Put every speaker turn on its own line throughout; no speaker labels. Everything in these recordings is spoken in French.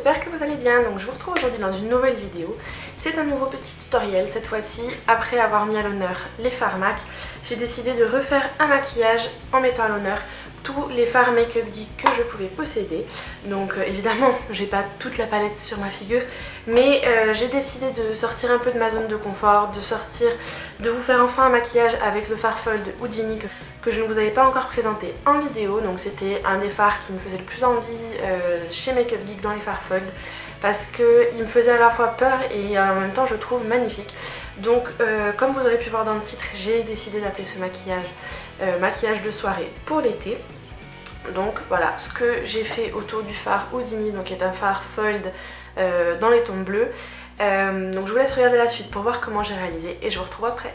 j'espère que vous allez bien. Donc je vous retrouve aujourd'hui dans une nouvelle vidéo. C'est un nouveau petit tutoriel, cette fois-ci après avoir mis à l'honneur les fards MAC. J'ai décidé de refaire un maquillage en mettant à l'honneur tous les fards Make Up Geek que je pouvais posséder. Donc évidemment j'ai pas toute la palette sur ma figure, mais j'ai décidé de sortir un peu de ma zone de confort, de vous faire enfin un maquillage avec le fard fold Houdini que je ne vous avais pas encore présenté en vidéo. Donc c'était un des fards qui me faisait le plus envie chez Make Up Geek dans les fards fold, parce qu'il me faisait à la fois peur et en même temps je trouve magnifique. Donc comme vous aurez pu voir dans le titre, j'ai décidé d'appeler ce maquillage maquillage de soirée pour l'été. Donc voilà ce que j'ai fait autour du fard Houdini, donc qui est un fard fold dans les tons bleus. Donc je vous laisse regarder la suite pour voir comment j'ai réalisé et je vous retrouve après.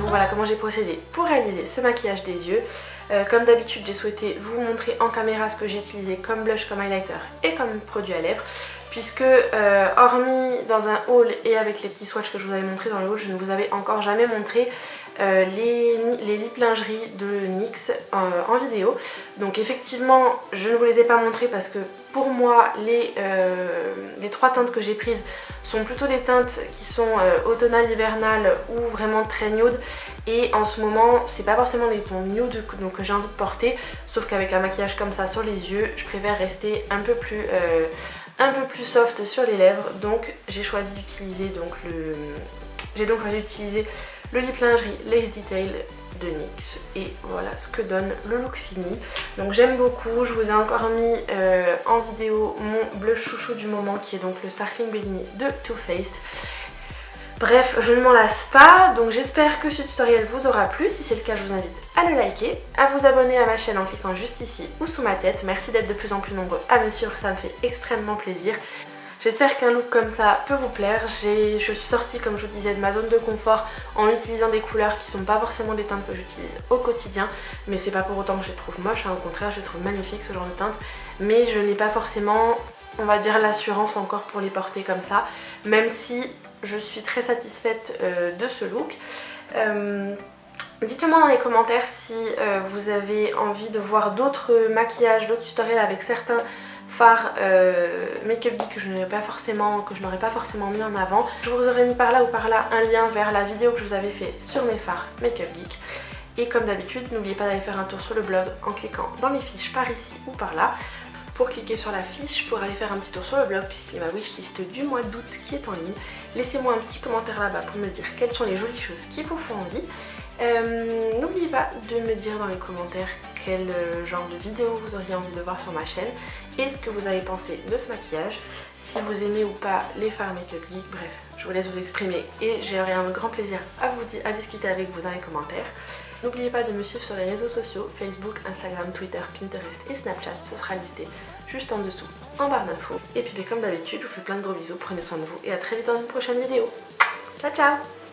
Donc voilà comment j'ai procédé pour réaliser ce maquillage des yeux. Comme d'habitude, j'ai souhaité vous montrer en caméra ce que j'ai utilisé comme blush, comme highlighter et comme produit à lèvres. Puisque hormis dans un haul et avec les petits swatchs que je vous avais montré dans le haul, je ne vous avais encore jamais montré les lip lingeries de NYX en vidéo. Donc effectivement je ne vous les ai pas montrés parce que pour moi les 3 teintes que j'ai prises sont plutôt des teintes qui sont automnales, hivernales ou vraiment très nude. Et en ce moment c'est pas forcément les tons nude donc, que j'ai envie de porter, sauf qu'avec un maquillage comme ça sur les yeux je préfère rester un peu plus soft sur les lèvres. Donc j'ai choisi d'utiliser le lip lingerie Lace Detail de NYX et voilà ce que donne le look fini. Donc j'aime beaucoup, je vous ai encore mis en vidéo mon blush chouchou du moment qui est donc le Sparkling Bellini de Too Faced. Bref, je ne m'en lasse pas, donc j'espère que ce tutoriel vous aura plu. Si c'est le cas, je vous invite à le liker, à vous abonner à ma chaîne en cliquant juste ici ou sous ma tête. Merci d'être de plus en plus nombreux à me suivre, ça me fait extrêmement plaisir. J'espère qu'un look comme ça peut vous plaire. Je suis sortie, comme je vous disais, de ma zone de confort en utilisant des couleurs qui sont pas forcément des teintes que j'utilise au quotidien. Mais c'est pas pour autant que je les trouve moches, hein, au contraire je les trouve magnifiques ce genre de teintes. Mais je n'ai pas forcément, on va dire, l'assurance encore pour les porter comme ça. Même si je suis très satisfaite de ce look. Dites-moi dans les commentaires si vous avez envie de voir d'autres maquillages, d'autres tutoriels avec certains fards Make Up Geek que je n'aurais pas forcément mis en avant. Je vous aurais mis par là ou par là un lien vers la vidéo que je vous avais fait sur mes fards Make Up Geek. Et comme d'habitude, n'oubliez pas d'aller faire un tour sur le blog en cliquant dans les fiches par ici ou par là. Pour cliquer sur la fiche, pour aller faire un petit tour sur le blog puisqu'il y a ma wishlist du mois d'août qui est en ligne. Laissez-moi un petit commentaire là-bas pour me dire quelles sont les jolies choses qui vous font envie. N'oubliez pas de me dire dans les commentaires quel genre de vidéo vous auriez envie de voir sur ma chaîne et ce que vous avez pensé de ce maquillage, si vous aimez ou pas les fards Make Up Geek. Bref, je vous laisse vous exprimer et j'aurai un grand plaisir à discuter avec vous dans les commentaires. N'oubliez pas de me suivre sur les réseaux sociaux, Facebook, Instagram, Twitter, Pinterest et Snapchat, ce sera listé juste en dessous en barre d'infos. Et puis comme d'habitude, je vous fais plein de gros bisous, prenez soin de vous et à très vite dans une prochaine vidéo. Ciao ciao!